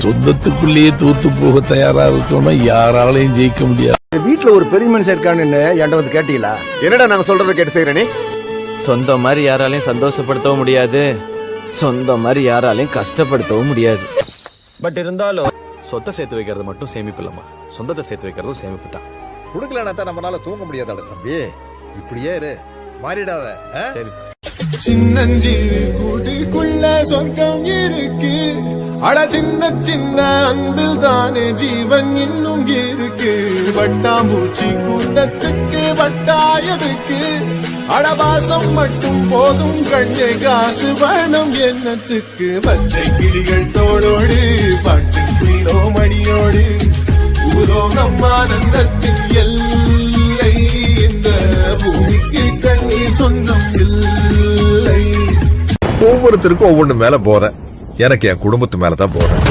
சொந்தத்துக்குள்ளேயே தூத்து போக தயாரா இருக்கோம்னா யாராலையும் ஜெயிக்க முடியாது. வீட்டுல ஒரு பெரிய மனுஷன் இருக்கான்னு என்கிட்ட வந்து கேட்டீங்களா? என்னடா நாங்க சொல்றதை கேட்டு செய்யறே? சொந்தம் மாதிரி யாராலையும் சந்தோஷப்படுத்தவும் முடியாது, சொந்தம் மாதிரி யாராலையும் கஷ்டப்படுத்தவும் முடியாது. பட் இருந்தாலும் சொத்தை சேர்த்து வைக்கிறது மட்டும் சேமிப்பு இல்லம்மா, சொந்தத்தை சேர்த்து வைக்கிறதும் சேமிப்பு தான். குடுக்கலனா தான் நம்மளால தூங்க முடியாதாட தம்பி. இப்படியே இரு, மாறிடாத. சரி, சின்னஞ்சிறு கூட்டுக்குள்ள சொர்க்கம் இருக்கு. அட சின்ன சின்ன அன்பில் தானே ஜீவன் இன்னும் இருக்கு. வட்டாம்பூச்சி கூட்டத்துக்கு வட்டாயதுக்கு அடவாசம் மட்டும் போதும் கண்ணே, காசு வேணும் எண்ணத்துக்கு. பச்சை கிளிகள் தோளோடு பாட்டு குயிலோ மணியோடு பூலோகம் ஆனந்தத்தின் எல்லை. இந்த பூமிக்கு கண்ணீர் சொந்தம் இல்லை. ஒவ்வொருத்தருக்கும் ஒவ்வொன்று மேல போறேன், எனக்கு என் குடும்பத்து மேலதான் போறேன்.